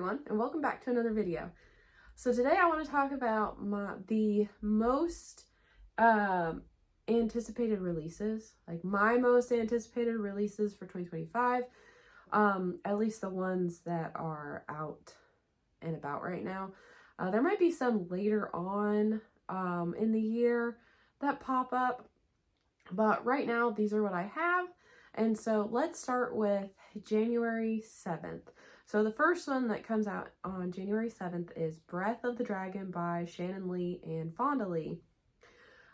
everyone, and welcome back to another video. So today I want to talk about the most anticipated releases, like my most anticipated releases for 2025, at least the ones that are out and about right now. There might be some later on in the year that pop up, but right now these are what I have. And so let's start with January 7th. So the first one that comes out on January 7th is Breath of the Dragon by Shannon Lee and Fonda Lee.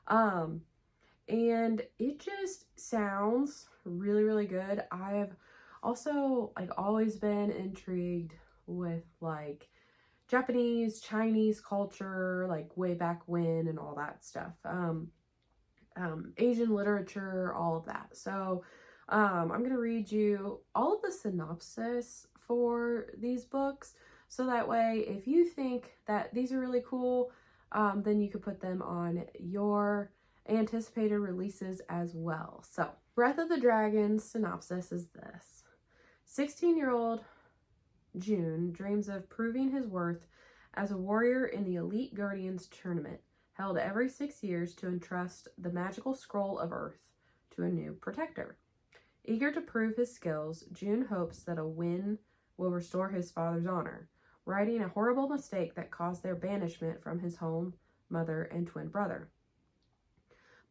And it just sounds really, really good. I've also always been intrigued with Japanese, Chinese culture, way back when and all that stuff. Asian literature, all of that. So I'm going to read you all of the synopsis for these books, so that way if you think that these are really cool, then you could put them on your anticipated releases as well. So, Breath of the Dragon synopsis is this. 16-year-old June dreams of proving his worth as a warrior in the Elite Guardians tournament, held every 6 years to entrust the magical scroll of Earth to a new protector. Eager to prove his skills, June hopes that a win will restore his father's honor, righting a horrible mistake that caused their banishment from his home, mother, and twin brother.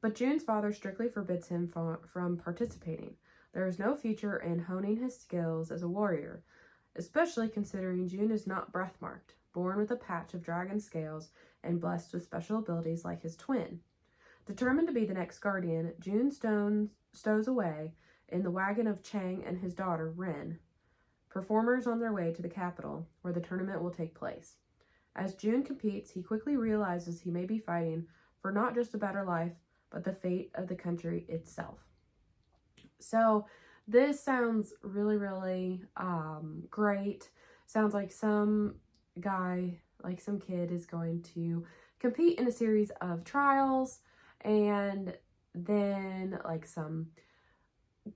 But June's father strictly forbids him from participating. There is no future in honing his skills as a warrior, especially considering June is not breath-marked, born with a patch of dragon scales, and blessed with special abilities like his twin. Determined to be the next guardian, June stows away in the wagon of Chang and his daughter, Rin, performers on their way to the capital, where the tournament will take place. As June competes, he quickly realizes he may be fighting for not just a better life, but the fate of the country itself. So this sounds really, really great. Sounds like some guy, some kid is going to compete in a series of trials, and then some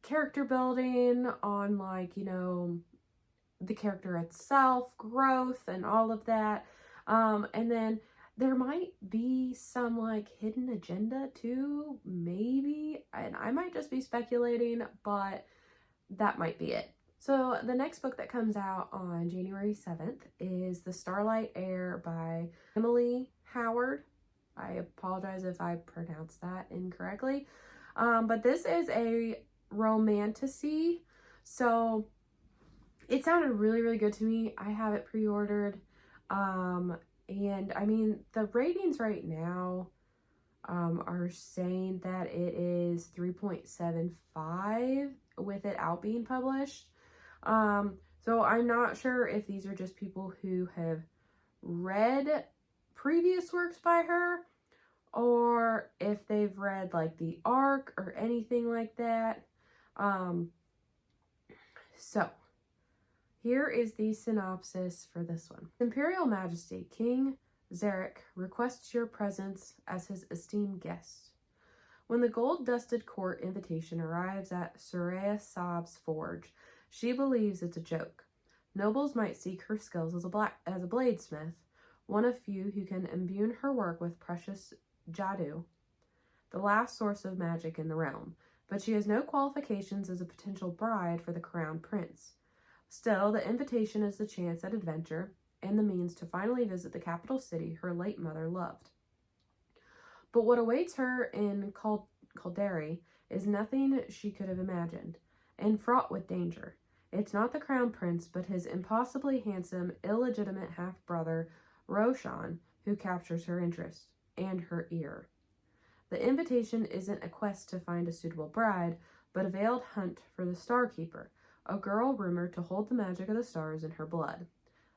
character building on the character itself, growth, and all of that. And then there might be some hidden agenda too, maybe, and I might just be speculating, but that might be it. So the next book that comes out on January 7th is The Starlight Heir by Emily Howard. I apologize if I pronounced that incorrectly. But this is a romantasy, so it sounded really, really good to me. I have it pre-ordered, and I mean the ratings right now are saying that it is 3.75 with it out being published. So I'm not sure if these are just people who have read previous works by her, or if they've read the ARC or anything like that. So here is the synopsis for this one. Imperial Majesty, King Zarek requests your presence as his esteemed guest. When the gold-dusted court invitation arrives at Soraya Saab's forge, she believes it's a joke. Nobles might seek her skills as a bladesmith, one of few who can imbue her work with precious jadoo, the last source of magic in the realm, but she has no qualifications as a potential bride for the crown prince. Still, the invitation is the chance at adventure and the means to finally visit the capital city her late mother loved. But what awaits her in Caldari is nothing she could have imagined, and fraught with danger. It's not the crown prince, but his impossibly handsome, illegitimate half-brother, Roshan, who captures her interest and her ear. The invitation isn't a quest to find a suitable bride, but a veiled hunt for the Starkeeper, a girl rumored to hold the magic of the stars in her blood.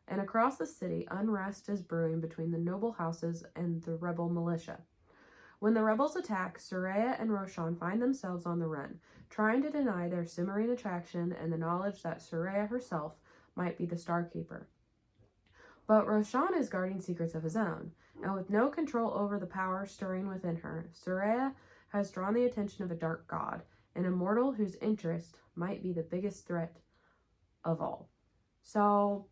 And across the city, unrest is brewing between the noble houses and the rebel militia. When the rebels attack, Soraya and Roshan find themselves on the run, trying to deny their simmering attraction and the knowledge that Soraya herself might be the Starkeeper. But Roshan is guarding secrets of his own, and with no control over the power stirring within her, Soraya has drawn the attention of a dark god, an immortal whose interest might be the biggest threat of all. So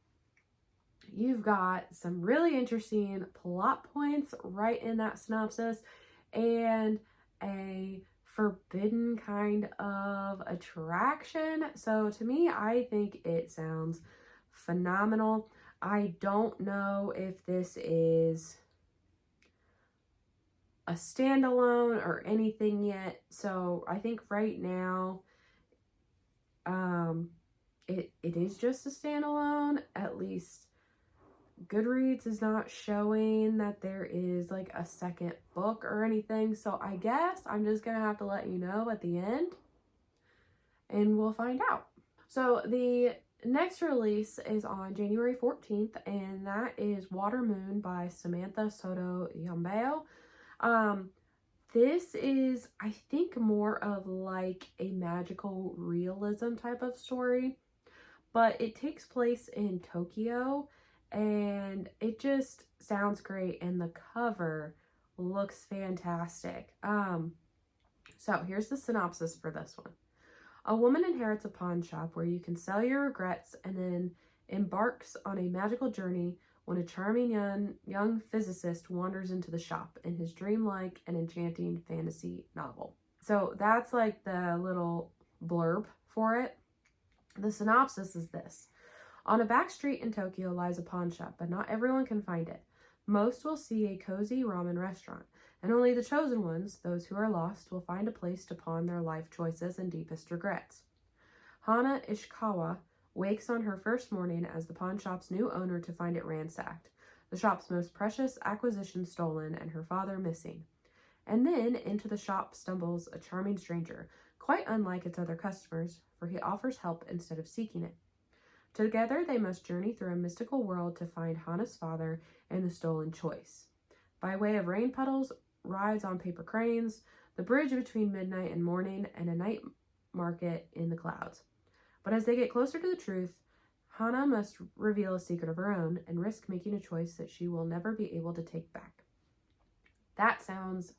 you've got some really interesting plot points right in that synopsis and a forbidden kind of attraction. So to me, I think it sounds phenomenal. I don't know if this is a standalone or anything yet. So I think right now, it is just a standalone. At least Goodreads is not showing that there is like a second book or anything. So I guess I'm just gonna have to let you know at the end and we'll find out. So the next release is on January 14th, and that is Water Moon by Samantha Soto Yambeo. This is, I think, more of like a magical realism type of story, but it takes place in Tokyo, and it just sounds great, and the cover looks fantastic. So here's the synopsis for this one. A woman inherits a pawn shop where you can sell your regrets and then embarks on a magical journey when a charming young physicist wanders into the shop in his dreamlike and enchanting fantasy novel. So that's like the little blurb for it. The synopsis is this. On a back street in Tokyo lies a pawn shop, but not everyone can find it. Most will see a cozy ramen restaurant, and only the chosen ones, those who are lost, will find a place to pawn their life choices and deepest regrets. Hana Ishikawa wakes on her first morning as the pawn shop's new owner to find it ransacked, the shop's most precious acquisition stolen, and her father missing. And then into the shop stumbles a charming stranger, quite unlike its other customers, for he offers help instead of seeking it. Together they must journey through a mystical world to find Hana's father and the stolen choice. By way of rain puddles, rides on paper cranes, the bridge between midnight and morning, and a night market in the clouds. But as they get closer to the truth, Hana must reveal a secret of her own and risk making a choice that she will never be able to take back. That sounds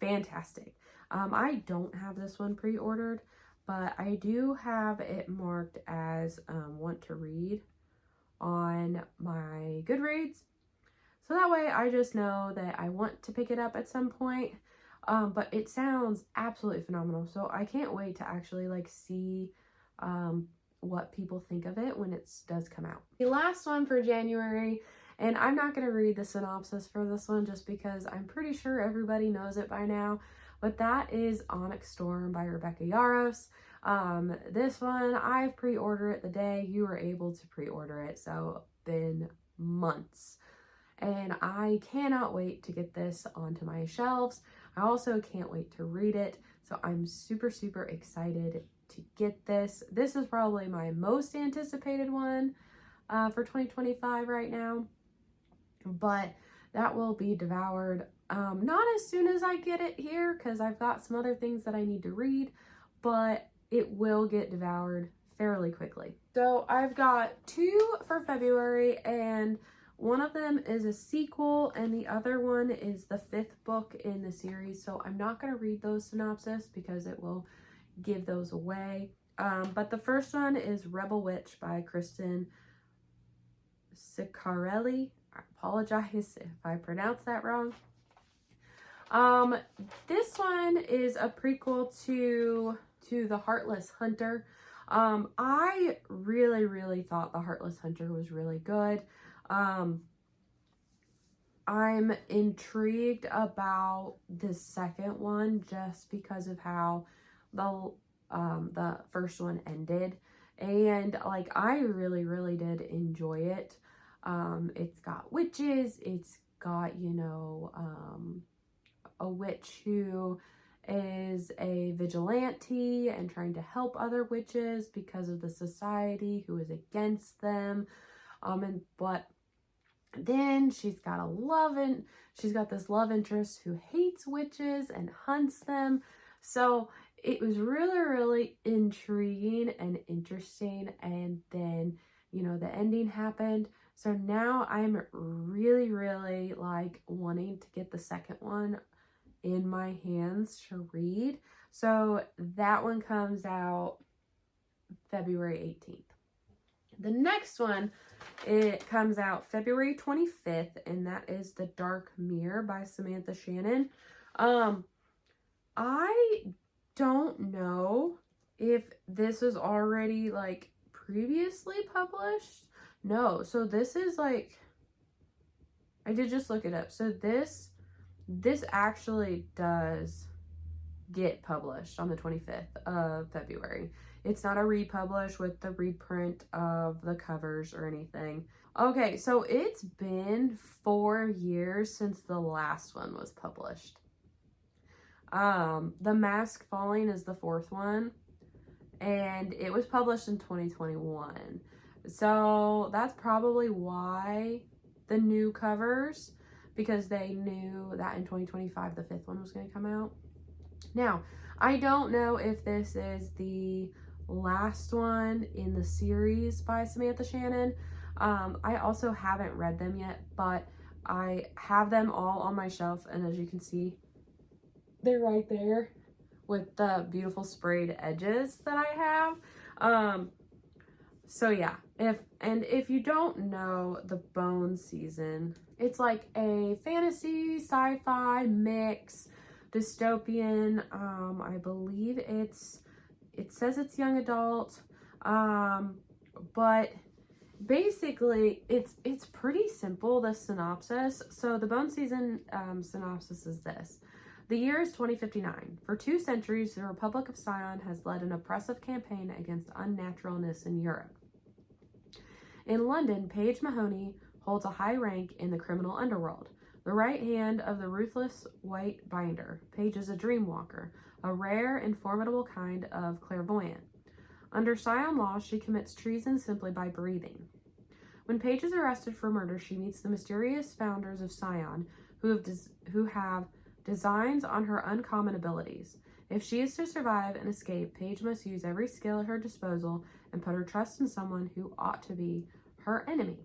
fantastic. I don't have this one pre-ordered, but I do have it marked as want to read on my Goodreads. So that way I just know that I want to pick it up at some point. But it sounds absolutely phenomenal. So I can't wait to actually like see what people think of it when it does come out. The last one for January, and I'm not going to read the synopsis for this one just because I'm pretty sure everybody knows it by now, but that is Onyx Storm by Rebecca Yarros. This one, I've pre-ordered it the day you were able to pre-order it, so been months. And I cannot wait to get this onto my shelves. I also can't wait to read it, so I'm super, super excited to get this. This is probably my most anticipated one for 2025 right now, but that will be devoured not as soon as I get it here because I've got some other things that I need to read, but it will get devoured fairly quickly. So I've got 2 for February, and one of them is a sequel and the other one is the 5th book in the series. So I'm not going to read those synopses because it will give those away. But the first one is Rebel Witch by Kristen Ciccarelli. I apologize if I pronounced that wrong. This one is a prequel to The Heartless Hunter. I really thought The Heartless Hunter was really good. I'm intrigued about the second one just because of how the first one ended, and like I really did enjoy it. It's got witches, it's got, you know, a witch who is a vigilante and trying to help other witches because of the society who is against them, but then she's got this love interest who hates witches and hunts them. So it was really intriguing and interesting. And then, you know, the ending happened. So now I'm really like wanting to get the second one in my hands to read. So that one comes out February 18th. The next one, it comes out February 25th, and that is The Dark Mirror by Samantha Shannon. I don't know if this was already like previously published. No, so this is like, I did just look it up. So this actually does get published on the 25th of February. It's not a republish with the reprint of the covers or anything. Okay, so it's been 4 years since the last one was published. The Mask Falling is the 4th one, and it was published in 2021. So that's probably why the new covers, because they knew that in 2025 the 5th one was going to come out. Now, I don't know if this is the last one in the series by Samantha Shannon. I also haven't read them yet, but I have them all on my shelf, and as you can see, they're right there with the beautiful sprayed edges that I have. So yeah, if you don't know the Bone season, it's like a fantasy, sci-fi mix, dystopian. I believe it says it's young adult, but basically it's pretty simple, the synopsis. So the Bone season synopsis is this. The year is 2059. For 2 centuries, the Republic of Sion has led an oppressive campaign against unnaturalness in Europe. In London, Paige Mahoney holds a high rank in the criminal underworld. The right hand of the ruthless White Binder, Paige is a dream walker, a rare and formidable kind of clairvoyant. Under Sion law, she commits treason simply by breathing. When Paige is arrested for murder, she meets the mysterious founders of Sion, who have designs on her uncommon abilities. If she is to survive and escape, Paige must use every skill at her disposal and put her trust in someone who ought to be her enemy.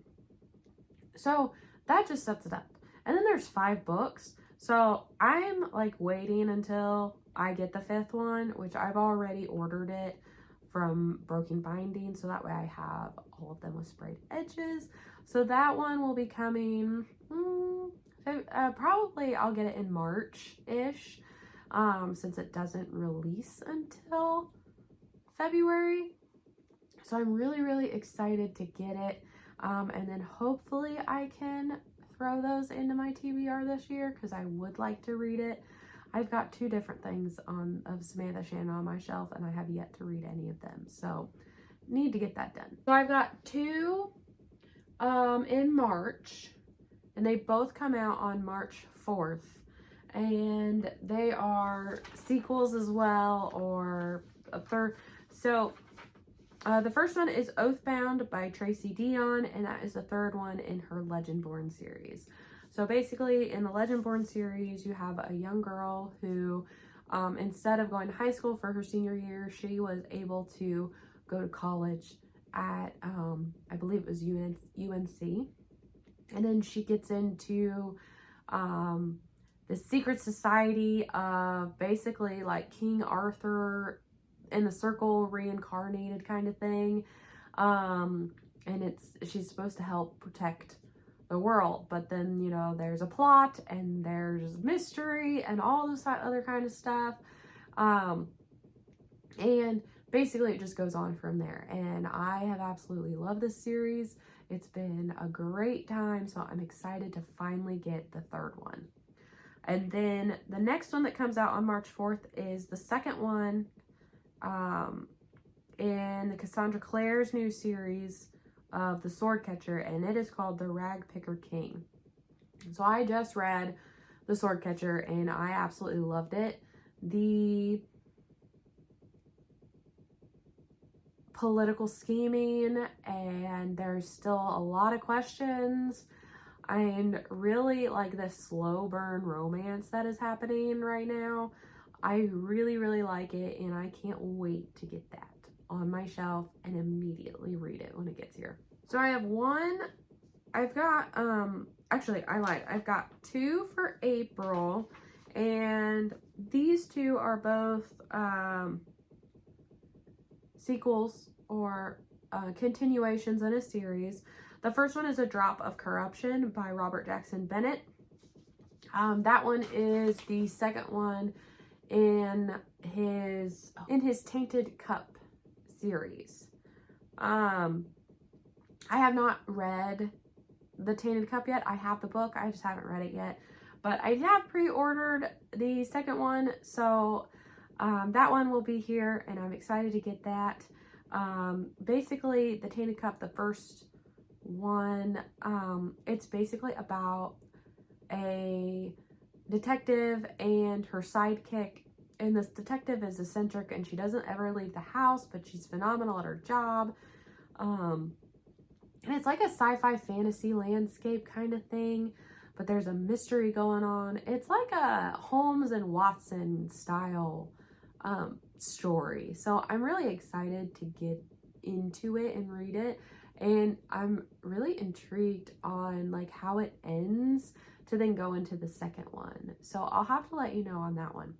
So that just sets it up. And then there's 5 books. So I'm like waiting until I get the 5th one, which I've already ordered it from Broken Binding. So that way I have all of them with sprayed edges. So that one will be coming, probably I'll get it in March-ish, since it doesn't release until February. So I'm really, really excited to get it. And then hopefully I can throw those into my TBR this year, because I would like to read it. I've got 2 different things of Samantha Shannon on my shelf, and I have yet to read any of them. So need to get that done. So I've got 2 in March, and they both come out on March 4th. And they are sequels as well, or a third. So the first one is Oathbound by Tracy Dion, and that is the 3rd one in her Legendborn series. So basically, in the Legendborn series, you have a young girl who, instead of going to high school for her senior year, she was able to go to college at, I believe it was UNC. And then she gets into the secret society of basically like King Arthur in the circle reincarnated kind of thing. And she's supposed to help protect the world, but then, you know, there's a plot and there's mystery and all this other kind of stuff. And basically it just goes on from there. And I have absolutely loved this series. It's been a great time, so I'm excited to finally get the 3rd one. And then the next one that comes out on March 4th is the 2nd one in the Cassandra Clare's new series of The Sword Catcher, and it is called The Rag Picker King. So I just read The Sword Catcher, and I absolutely loved it. The political scheming, and there's still a lot of questions, and really like the slow burn romance that is happening right now. I really, really like it, and I can't wait to get that on my shelf and immediately read it when it gets here. So I have actually I lied. I've got 2 for April, and these 2 are both sequels or continuations in a series. The first one is A Drop of Corruption by Robert Jackson Bennett. That one is the second one in his Tainted Cup series. I have not read the Tainted Cup yet. I have the book, I just haven't read it yet. But I have pre-ordered the second one, so that one will be here, and I'm excited to get that. Basically, the Tainted Cup, the first one, it's basically about a detective and her sidekick, and this detective is eccentric and she doesn't ever leave the house, but she's phenomenal at her job. And it's like a sci-fi fantasy landscape kind of thing, but there's a mystery going on. It's like a Holmes and Watson style story. So I'm really excited to get into it and read it. And I'm really intrigued on like how it ends to then go into the second one. So I'll have to let you know on that one.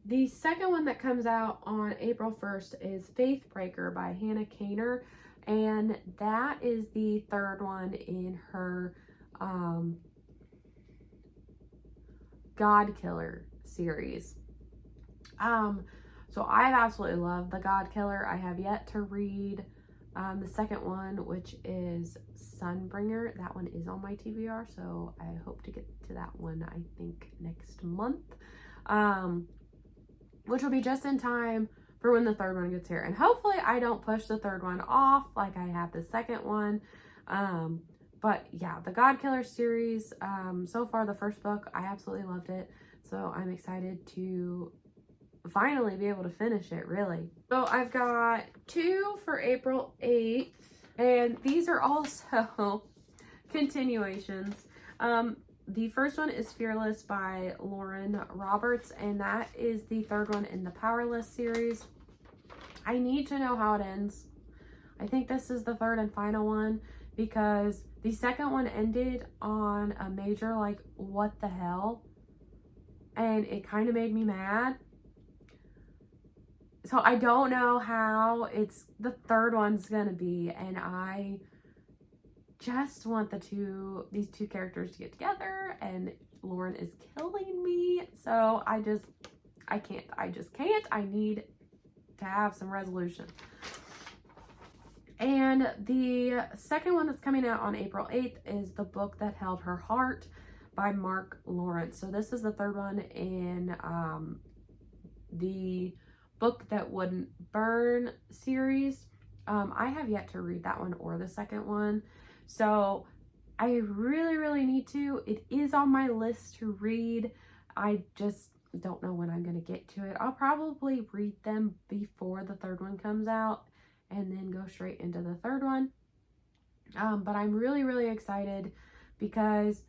The second one that comes out on April 1st is Faithbreaker by Hannah Kaner. And that is the third one in her God Killer series. So I've absolutely loved the God Killer. I have yet to read the second one, which is Sunbringer. That one is on my TBR, so I hope to get to that one, I think, next month. Which will be just in time for when the third one gets here. And hopefully I don't push the third one off like I have the second one. But yeah, the God Killer series, so far the first book, I absolutely loved it. So I'm excited to finally be able to finish it, really. So I've got 2 for April 8th, and these are also continuations. The first one is Fearless by Lauren Roberts, and that is the third one in the Powerless series. I need to know how it ends. I think this is the third and final one, because the second one ended on a major, like, what the hell? And it kind of made me mad. So I don't know how the third one's gonna be, and I just want these two characters to get together, and Lauren is killing me. So I just can't. I need to have some resolution. And the second one that's coming out on April 8th is The Book That Held Her Heart by Mark Lawrence. So this is the third one in the Book That Wouldn't Burn series. I have yet to read that one or the second one. So I really, really need to. It is on my list to read. I just don't know when I'm going to get to it. I'll probably read them before the third one comes out and then go straight into the third one. But I'm really, really excited because,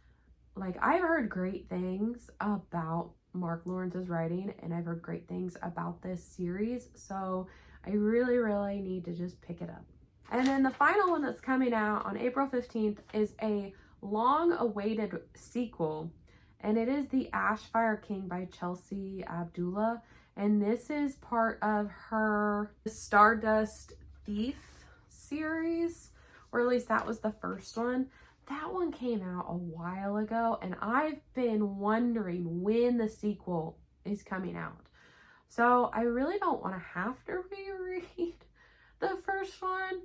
like, I've heard great things about Mark Lawrence's writing, and I've heard great things about this series. So I really, really need to just pick it up. And then the final one that's coming out on April 15th is a long-awaited sequel, and it is The Ashfire King by Chelsea Abdullah. And this is part of her Stardust Thief series, or at least that was the first one. That one came out a while ago, and I've been wondering when the sequel is coming out. So I really don't want to have to reread the first one.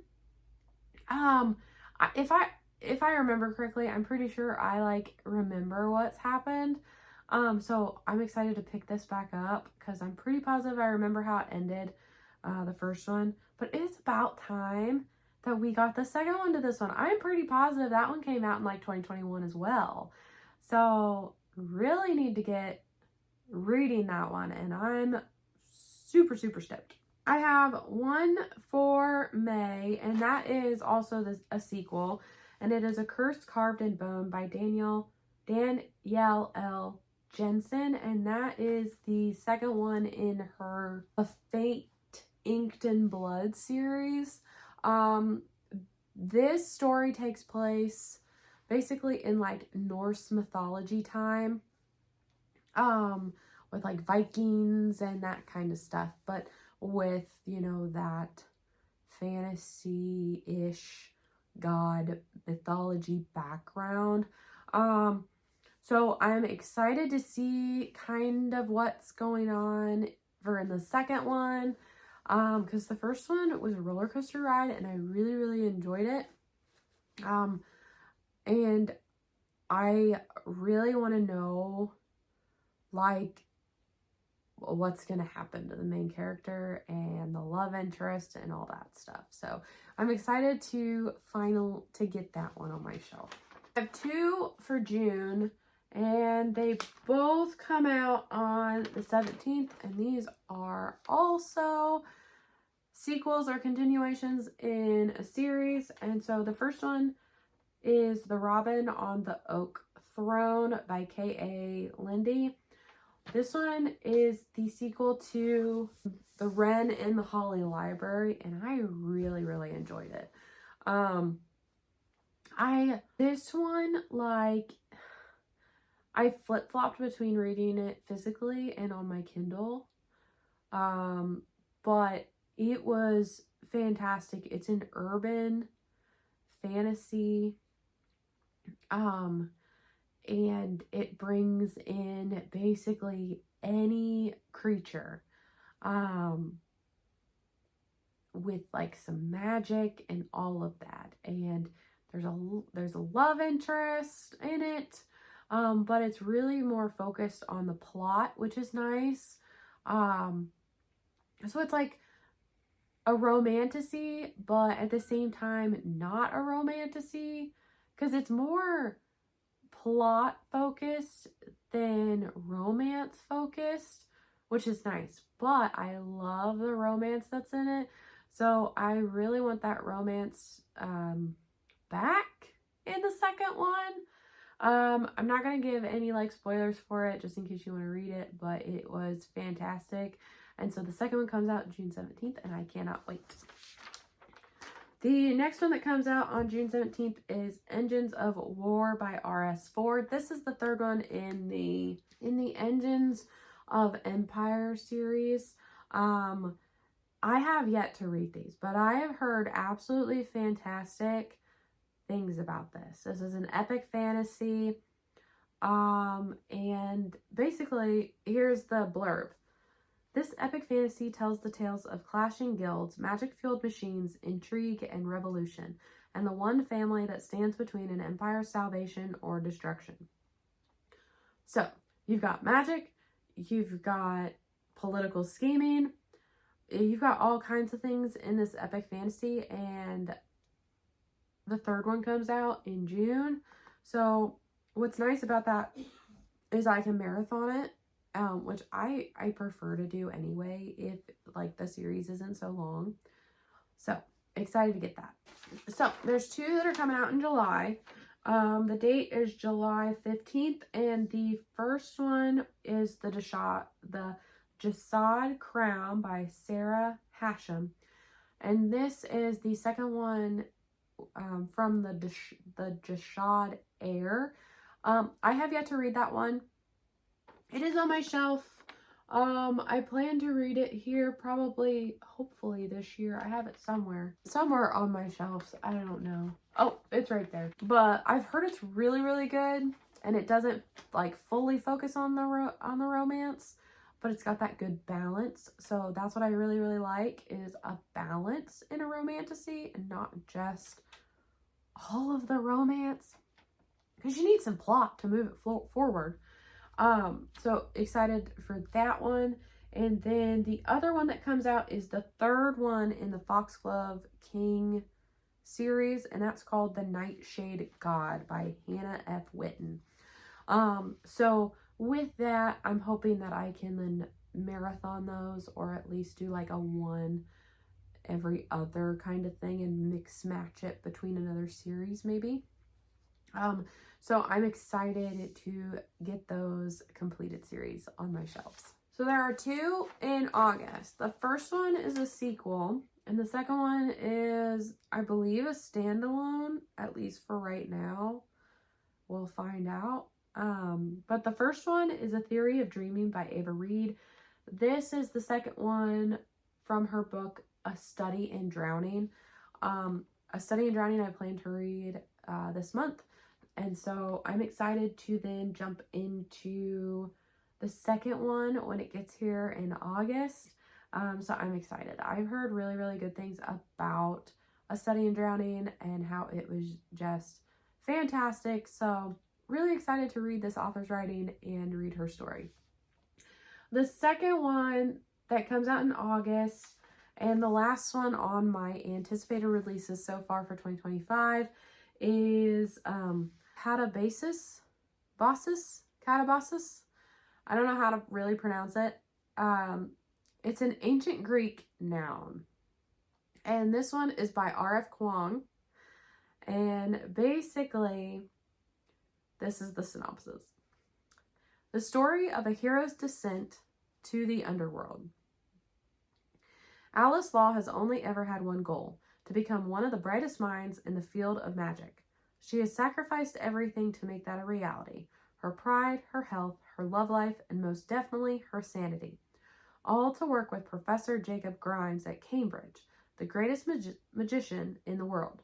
If I remember correctly, I'm pretty sure I remember what's happened. So I'm excited to pick this back up because I'm pretty positive I remember how it ended, the first one. But it's about time that we got the second one to this one. I'm pretty positive that one came out in 2021 as well. So really need to get reading that one, and I'm super, super stoked. I have one for May, and that is also a sequel, and it is A Curse Carved in Bone by Danielle L. Jensen, and that is the second one in her A Fate Inked in Blood series. This story takes place basically in Norse mythology time, with Vikings and that kind of stuff, but with, that fantasy-ish god mythology background. So I'm excited to see kind of what's going on for in the second one. Because the first one was a roller coaster ride and I really, really enjoyed it. And I really want to know, like, what's going to happen to the main character and the love interest and all that stuff. So I'm excited to get that one on my shelf. I have 2 for June, and they both come out on the 17th, and these are also sequels or continuations in a series. And so the first one is The Robin on the Oak Throne by K.A. Lindy. This one is the sequel to The Wren in the Holly Library, and I really, really enjoyed it. This one, like, I flip-flopped between reading it physically and on my Kindle. But it was fantastic. It's an urban fantasy. And it brings in basically any creature, with like some magic and all of that. And there's a love interest in it, but it's really more focused on the plot, which is nice. So it's like a romantasy, but at the same time not a romantasy, because it's more plot focused than romance focused, which is nice. But I love the romance that's in it, so I really want that romance back in the second one. I'm not gonna give any like spoilers for it just in case you want to read it, but it was fantastic. And so the second one comes out June 17th, and I cannot wait. The next one that comes out on June 17th is Engines of War by R.S. Ford. This is the third one in the Engines of Empire series. I have yet to read these, but I have heard absolutely fantastic things about this. This is an epic fantasy. And basically, here's the blurb. This epic fantasy tells the tales of clashing guilds, magic-fueled machines, intrigue, and revolution, and the one family that stands between an empire's salvation or destruction. So, you've got magic, you've got political scheming, you've got all kinds of things in this epic fantasy, and the third one comes out in June. So, what's nice about that is I can marathon it. Which I prefer to do anyway if like the series isn't so long. So excited to get that. So there's 2 that are coming out in July. The date is July 15th, and the first one is the Jasad Crown by Sarah Hashem. And this is the second one from the Jasad Heir. I have yet to read that one. It is on my shelf. I plan to read it here probably, hopefully this year. I have it somewhere on my shelves. I don't know. Oh, it's right there. But I've heard it's really, really good, and it doesn't like fully focus on the romance, but it's got that good balance. So that's what I really, really like, is a balance in a romantasy and not just all of the romance, because you need some plot to move it forward. So excited for that one. And then the other one that comes out is the third one in the Foxglove King series, and that's called The Nightshade God by Hannah F. Witten. So with that, I'm hoping that I can then marathon those, or at least do like a one every other kind of thing and mix match it between another series maybe. So I'm excited to get those completed series on my shelves. So there are 2 in August. The first one is a sequel, and the second one is, I believe, a standalone, at least for right now. We'll find out. But the first one is A Theory of Dreaming by Ava Reed. This is the second one from her book, A Study in Drowning. A Study in Drowning I plan to read this month. And so I'm excited to then jump into the second one when it gets here in August. So I'm excited. I've heard really, really good things about A Study in Drowning and how it was just fantastic. So really excited to read this author's writing and read her story. The second one that comes out in August, and the last one on my anticipated releases so far for 2025, is Catabasis. I don't know how to really pronounce it. It's an ancient Greek noun. And this one is by R.F. Kuang. And basically, this is the synopsis. The story of a hero's descent to the underworld. Alice Law has only ever had one goal, to become one of the brightest minds in the field of magic. She has sacrificed everything to make that a reality. Her pride, her health, her love life, and most definitely her sanity. All to work with Professor Jacob Grimes at Cambridge, the greatest magician in the world.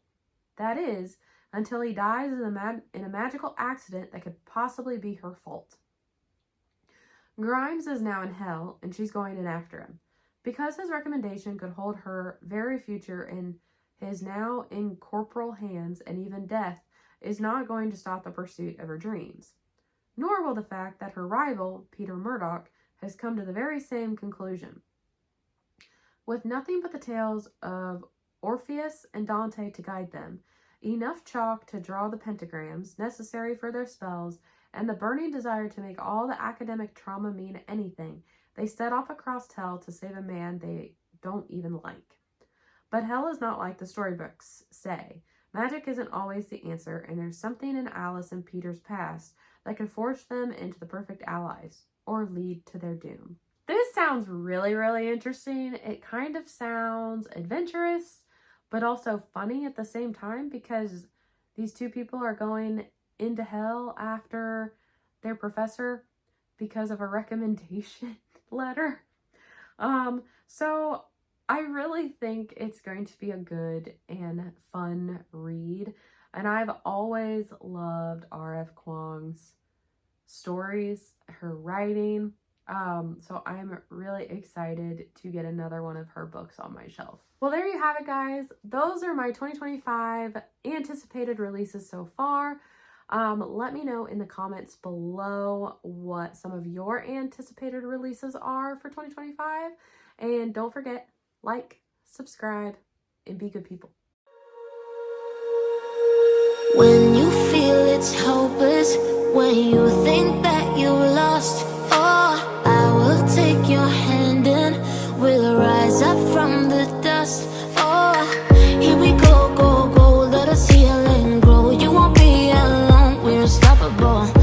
That is, until he dies in a magical accident that could possibly be her fault. Grimes is now in hell, and she's going in after him. Because his recommendation could hold her very future in his now incorporeal hands, and even death is not going to stop the pursuit of her dreams. Nor will the fact that her rival, Peter Murdoch, has come to the very same conclusion. With nothing but the tales of Orpheus and Dante to guide them, enough chalk to draw the pentagrams necessary for their spells, and the burning desire to make all the academic trauma mean anything, they set off across hell to save a man they don't even like. But hell is not like the storybooks say. Magic isn't always the answer, and there's something in Alice and Peter's past that could forge them into the perfect allies, or lead to their doom. This sounds really, really interesting. It kind of sounds adventurous, but also funny at the same time, because these two people are going into hell after their professor because of a recommendation letter. So I really think it's going to be a good and fun read. And I've always loved R.F. Kuang's stories, her writing. So I'm really excited to get another one of her books on my shelf. Well, there you have it, guys. Those are my 2025 anticipated releases so far. Let me know in the comments below what some of your anticipated releases are for 2025. And don't forget, like, subscribe, and be good people. When you feel it's hopeless, when you think that you lost, oh, I will take your hand and we'll rise up from the dust. Oh, here we go, go, go, let us heal and grow. You won't be alone, we're unstoppable.